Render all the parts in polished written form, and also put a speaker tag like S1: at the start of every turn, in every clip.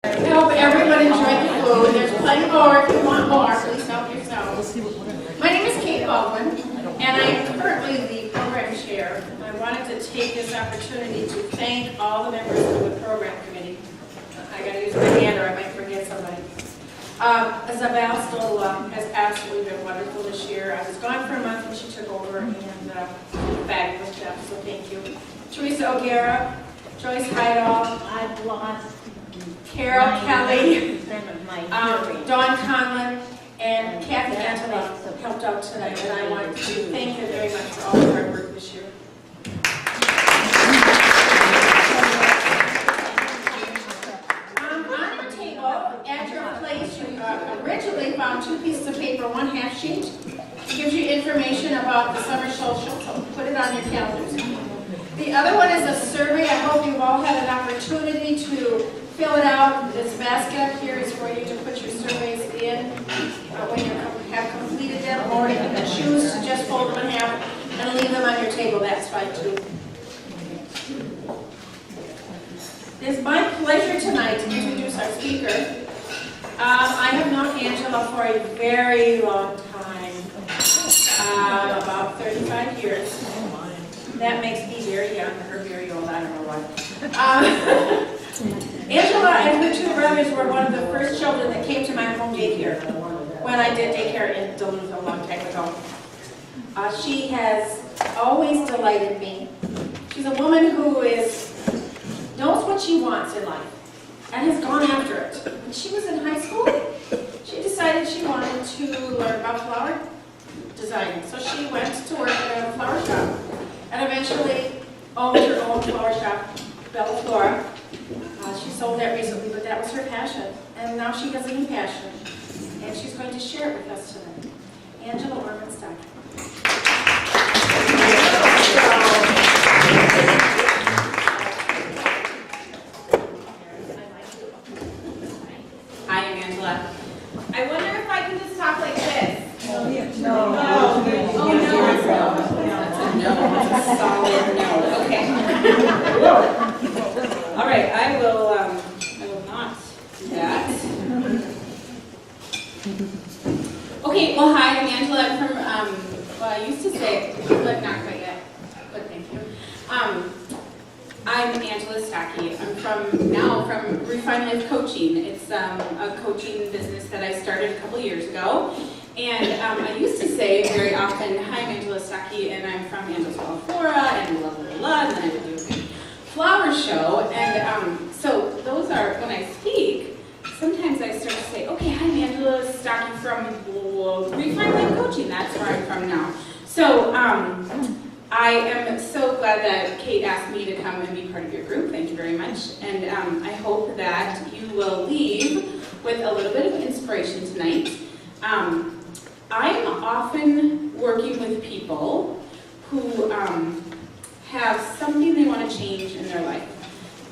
S1: I hope everyone enjoyed the food. There's plenty more. If you want more, please help yourselves. My name is Kate Baldwin, and I am currently the program chair. I wanted to take this opportunity to thank all the members of the program committee. I got to use my hand or I might forget somebody. Isabel Stokke has absolutely been wonderful this year. I was gone for a month and she took over and fabulous job, so thank you. Teresa O'Gara, Joyce Heidel,
S2: I've lost
S1: Carol Kelly,
S2: my
S1: Dawn Conlon, and Kathy Antela helped out tonight, and I wanted to thank them very much for all the hard work this year. On your table, at your place, you originally found 2 pieces of paper, 1 half sheet. It gives you information about the summer social, so put it on your calendars. The other one is a survey. I hope you've all had an opportunity to fill it out. This basket up here is for you to put your surveys in when you have completed them, or you can choose to just fold them in half and leave them on your table. That's fine too. It is my pleasure tonight to introduce our speaker. I have known Angela for a very long time, about 35 years. That makes me very young, her very old, I don't know why. Angela and her 2 brothers were one of the first children that came to my home daycare when I did daycare in Duluth a long time ago. She has always delighted me. She's a woman who knows what she wants in life and has gone after it. When she was in high school, she decided she wanted to learn about flower designing. So she went to work at a flower shop and eventually owned her own flower shop, Bella Flora. She sold that recently, but that was her passion. And now she has a new passion, and she's going to share it with us tonight. Angela Orman-Stokke.
S3: Hi, I'm Angela. I wonder if I can just talk like this.
S2: No.
S3: Solid no. Okay. All right, I will not do that. Okay, well, hi, I'm Angela. I'm from, well, I used to say, but not quite yet, but thank you. I'm Angela Stokke. I'm from Refined Life Coaching. It's a coaching business that I started a couple years ago. And I used to say very often, hi, I'm Angela Stokke, and I'm from Angela's Flora, and blah, blah, blah, blah, and then I would do a big flower show. And so those are, when I speak, sometimes I start to say, okay, hi, I'm Angela Stokke from Refined Life Coaching. That's where I'm from now. So I am so glad that Kate asked me to come and be part of your group. Thank you very much. And I hope that you will leave with a little bit of inspiration tonight. I'm often working with people who have something they want to change in their life.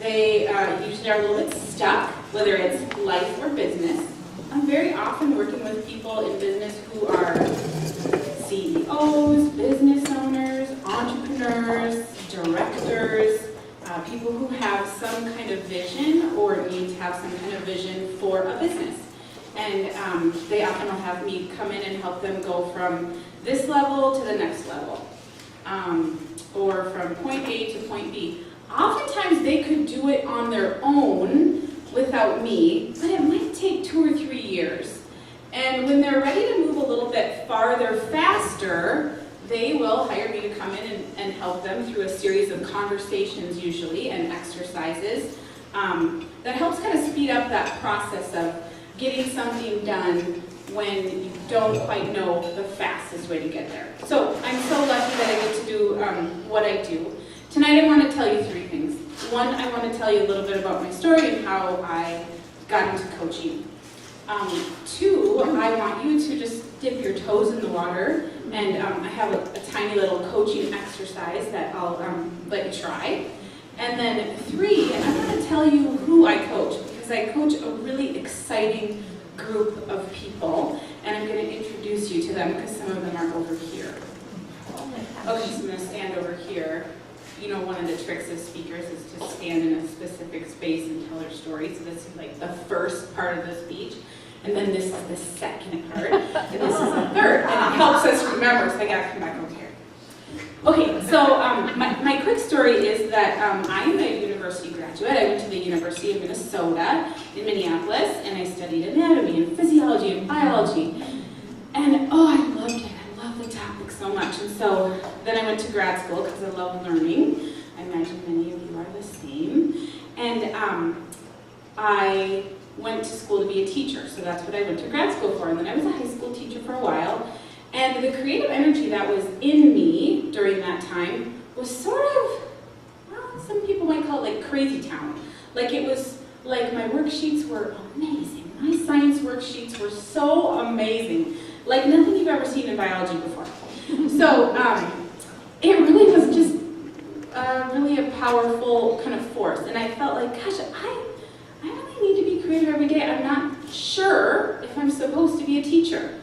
S3: They usually are a little bit stuck, whether it's life or business. I'm very often working with people in business who are CEOs, business owners, entrepreneurs, directors, people who have some kind of vision or need to have some kind of vision for a business. And they often will have me come in and help them go from this level to the next level, or from point A to point B. Oftentimes they could do it on their own without me, but it might take 2 or 3 years. And when they're ready to move a little bit farther, faster, they will hire me to come in and help them through a series of conversations usually and exercises that helps kind of speed up that process of getting something done when you don't quite know the fastest way to get there. So I'm so lucky that I get to do what I do. Tonight I want to tell you 3 things. 1, I want to tell you a little bit about my story and how I got into coaching. 2, I want you to just dip your toes in the water, and I have a tiny little coaching exercise that I'll let you try. And then 3, I want to tell you who I coach, because I coach a really exciting group of people, and I'm going to introduce you to them because some of them are over here. Okay, so I'm going to stand over here. you know, one of the tricks of speakers is to stand in a specific space and tell their story. So this is like the first part of the speech. And then this is the second part. And this is the third. And it helps us remember. So I got to come back over here. Okay, so my quick story is that I'm a university graduate. I went to the University of Minnesota in Minneapolis, and I studied anatomy and physiology and biology. And oh, I loved it. I love the topic so much. And so then I went to grad school because I love learning. I imagine many of you are the same. And I went to school to be a teacher, so that's what I went to grad school for. And then I was a high school teacher for a while. And the creative energy that was in me during that time was sort of, well, some people might call it like crazy town. Like it was, like my worksheets were amazing. My science worksheets were so amazing. Like nothing you've ever seen in biology before. So it really was just really a powerful kind of force. And I felt like, gosh, I really need to be creative every day. I'm not sure if I'm supposed to be a teacher.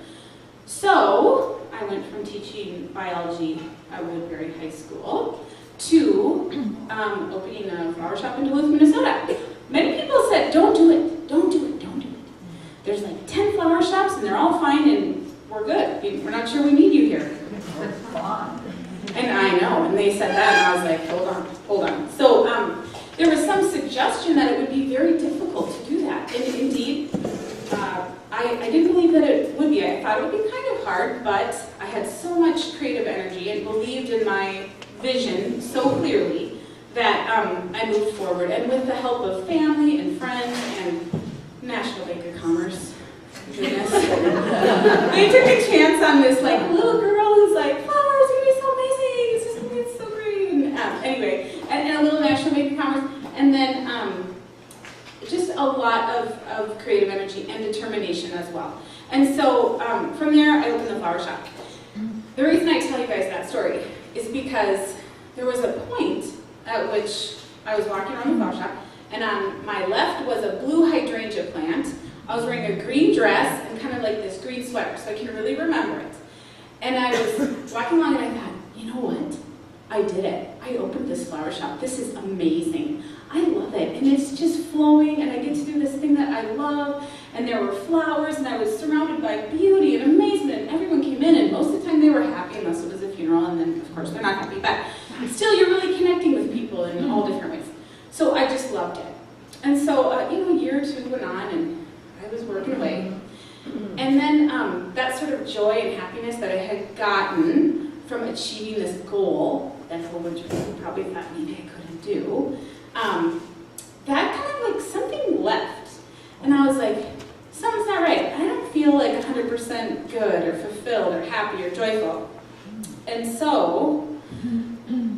S3: So I went from teaching biology at Woodbury High School to opening a flower shop in Duluth, Minnesota. Many people said, don't do it, don't do it, don't do it. There's like 10 flower shops and they're all fine and we're good. We're not sure we need you here. And I know, and they said that and I was like, hold on. So there was some suggestion that it would be very difficult to do that. And indeed, I didn't believe that it would be. I thought it would be kind of hard, but I had so much creative energy and believed in my vision so clearly that I moved forward. And with the help of family and friends and National Bank of Commerce, goodness, they took a chance on this like little girl who's like, flowers, it's gonna be so amazing, it's just gonna be so great. And, anyway, and a little National Bank of Commerce, and then just a lot of creative energy and determination as well. And so from there, I opened the flower shop. The reason I tell you guys that story is because there was a point at which I was walking around the flower shop, and on my left was a blue hydrangea plant. I was wearing a green dress and kind of like this green sweater, so I can really remember it. And I was walking along and I thought, you know what? I did it. I opened this flower shop. This is amazing. I love it. And it's just flowing, and I get to do this thing that I love. And there were flowers, and I was surrounded by beauty and amazement, and everyone came in, and most of the time they were happy, unless it was a funeral, and then, of course, they're not happy. But still, you're really connecting with people in all different ways. So I just loved it. And so, a year or two went on, and I was working away. And then that sort of joy and happiness that I had gotten from achieving this goal, that whole which I probably thought maybe I couldn't do, that kind of like something left. And I was like, something's not right. I don't feel like 100% good or fulfilled or happy or joyful. And so,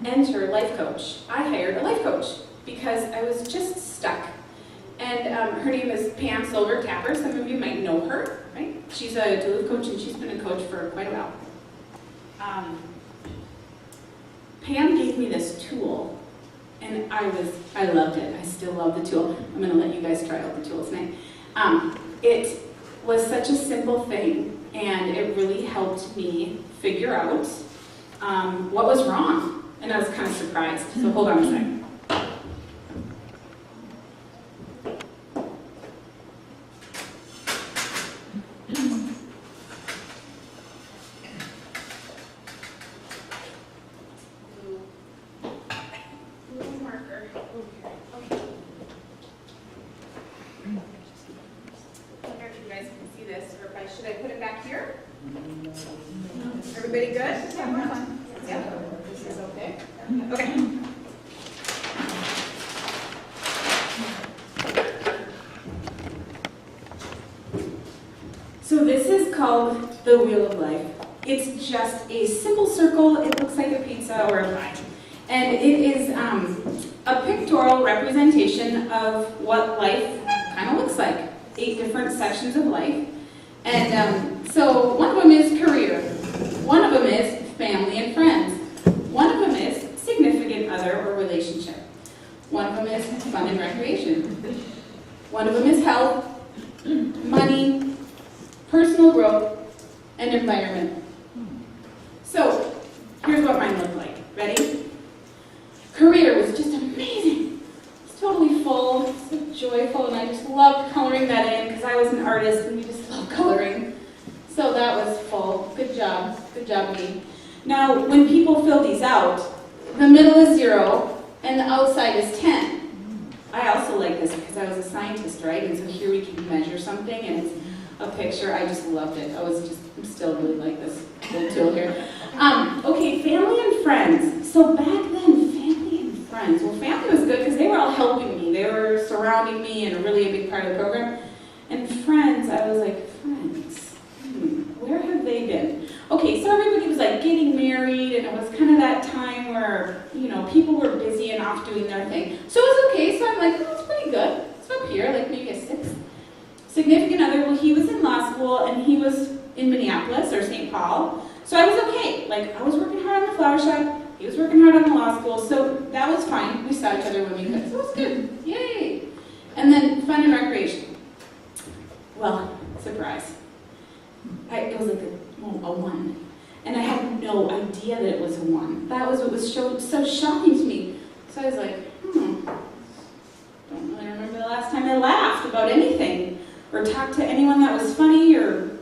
S3: enter life coach. I hired a life coach because I was just stuck. And her name is Pam Silver-Tapper. Some of you might know her, right? She's a Duluth coach, and she's been a coach for quite a while. Pam gave me this tool, and I loved it. I still love the tool. I'm going to let you guys try out the tool tonight. It was such a simple thing, and it really helped me figure out what was wrong. And I was kind of surprised. So hold on a second. Everybody good? Yeah, we're fine. Yeah, this is okay. Okay. So this is called the Wheel of Life. It's just a simple circle. It looks like a pizza or a pie. And it is a pictorial representation of what life kind of looks like. 8 different sections of life. And so one of them is career. One of them is family and friends. One of them is significant other or relationship. One of them is fun and recreation. One of them is health, money, personal growth, and environment. So here's what mine looked like. Ready? career was just amazing. It's totally full, so joyful, and I just loved coloring that in because I was an artist and we just love coloring. So that was full. Good job me. Now, when people fill these out, the middle is 0 and the outside is 10. I also like this because I was a scientist, right? And so here we can measure something and it's a picture. I just loved it. I'm still really like this little tool here. Okay, family and friends. So back then, family and friends. Well, family was good because they were all helping me. They were surrounding me and really a big part of the program. And friends, I was like, friends, where have they been? Okay, so everybody was like getting married and it was kind of that time where, people were busy and off doing their thing. So it was okay, so I'm like, oh, it's pretty good. It's up here, like maybe a 6. Significant other, well, he was in law school and he was in Minneapolis or St. Paul. So I was okay. Like, I was working hard on the flower shop, he was working hard on the law school, so that was fine. We saw each other when we could, so it was good. Yay! And then fun and recreation. Well, surprise. It was like a 1. And I had no idea that it was a 1. That was what was so shocking to me. So I was like, don't really remember the last time I laughed about anything or talked to anyone that was funny or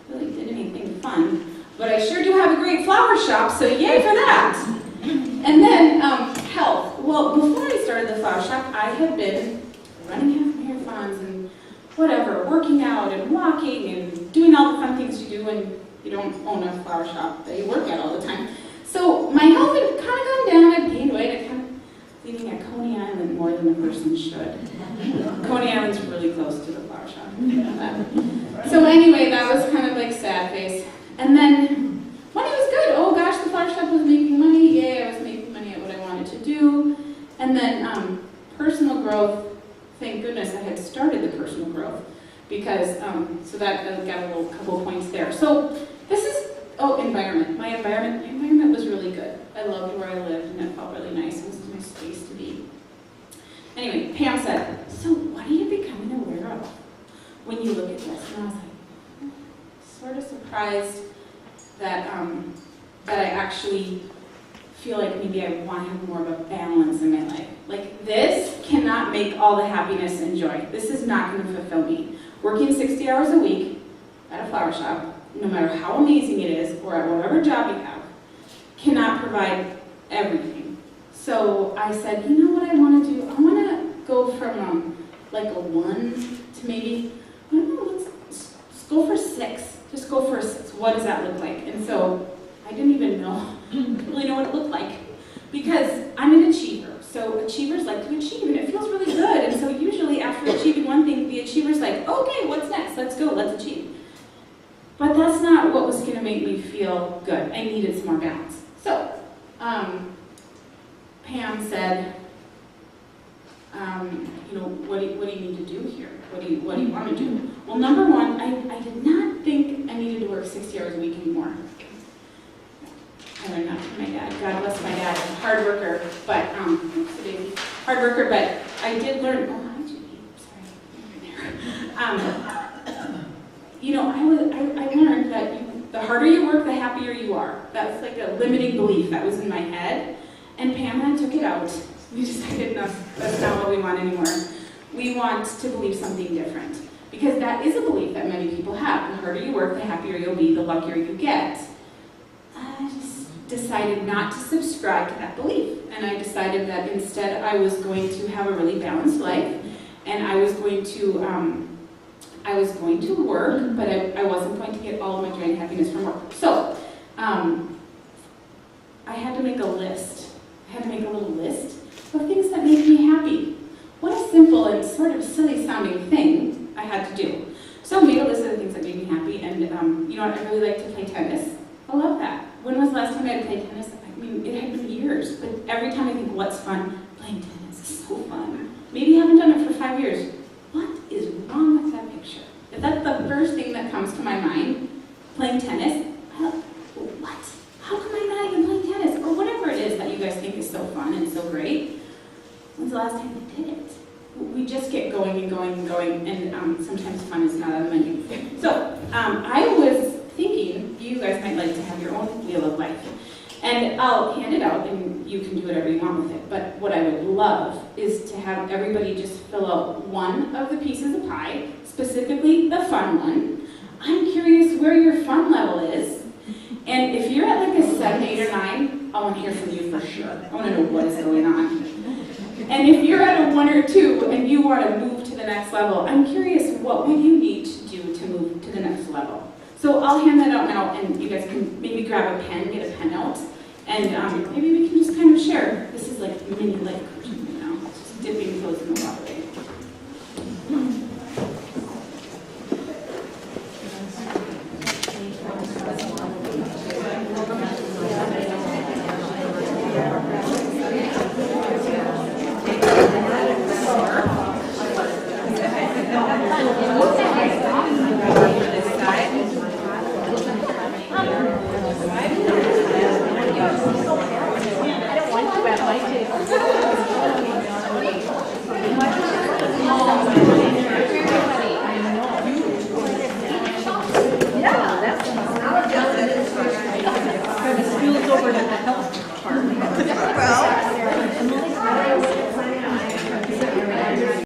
S3: really did anything fun. But I sure do have a great flower shop, so yay for that. And then health. Well, before I started the flower shop, I had been running half marathons and whatever, working out and walking and doing all the fun things you do when you don't own a flower shop that you work at all the time. So my health had kind of gone down, I'd gained weight, I'd kind of eating at Coney Island more than a person should. Coney Island's really close to the flower shop. So anyway, that was kind of like sad face. And then money was good. Oh gosh, the flower shop was making money. Yay, I was making money at what I wanted to do. And then personal growth, thank goodness I had started the personal growth because, so that got a couple points there. So this is, environment. My environment was really good. I loved where I lived and it felt really nice. It was a nice space to be. Anyway, Pam said, so what are you becoming aware of when you look at this? And I was like, sort of surprised that, that I actually feel like maybe I want to have more of a balance in my life. Like this cannot make all the happiness and joy. This is not going to fulfill me. Working 60 hours a week at a flower shop, no matter how amazing it is, or at whatever job you have, cannot provide everything. So I said, you know what I want to do? I want to go from like a 1 to maybe, I don't know, let's go for 6. Just go for a 6. What does that look like? And so I didn't even know, really know what it looked like. Because I'm an achiever. So achievers like to achieve, and it feels really good. And so usually after achieving one thing, the achiever's like, okay, what's next? Let's go, let's achieve. But that's not what was going to make me feel good. I needed some more balance. So Pam said, what do you need to do here? What do you want to do? Well, number one, I did not think I needed to work 60 hours a week anymore. I learned that from my dad. God bless my dad. I'm a hard worker, but hard worker. But I did learn. Oh, hi, Judy. Sorry. I learned that the harder you work, the happier you are. That's like a limiting belief that was in my head. And Pam and I took it out. We decided that's not what we want anymore. We want to believe something different. Because that is a belief that many people have. The harder you work, the happier you'll be, the luckier you get. I just decided not to subscribe to that belief. And I decided that instead I was going to have a really balanced life. And I was going to work, but I wasn't going to get all of my joy and happiness from work. So I had to make a list. I had to make a little list of things that make me happy. What a simple and sort of silly sounding thing I had to do. So I made a list of the things that made me happy, and I really like to play tennis. I love that. When was the last time I had played tennis? I mean, it had been years, but every time I think, what's fun? Playing tennis is so fun. Maybe you haven't done it for 5 years. What is wrong with that picture? If that's the first thing that comes to my mind, playing tennis, what? How come I'm not even playing tennis? Or whatever it is that you guys think is so fun and so great. When's the last time we did it? We just get going and going and going, and sometimes fun is not on the menu. So I was thinking you guys might like to have your own wheel of life. And I'll hand it out, and you can do whatever you want with it. But what I would love is to have everybody just fill out one of the pieces of pie, specifically the fun one. I'm curious where your fun level is. And if you're at like a 7, 8, or 9, I want to hear from you for sure. I want to know what is going on. And if you're at a 1 or 2 and you want to move to the next level, I'm curious, what would you need to do to move to the next level? So I'll hand that out now, and you guys can maybe grab a pen, get a pen out, and maybe we can just kind of share. This is like mini life coaching, you know, just dipping toes in the water.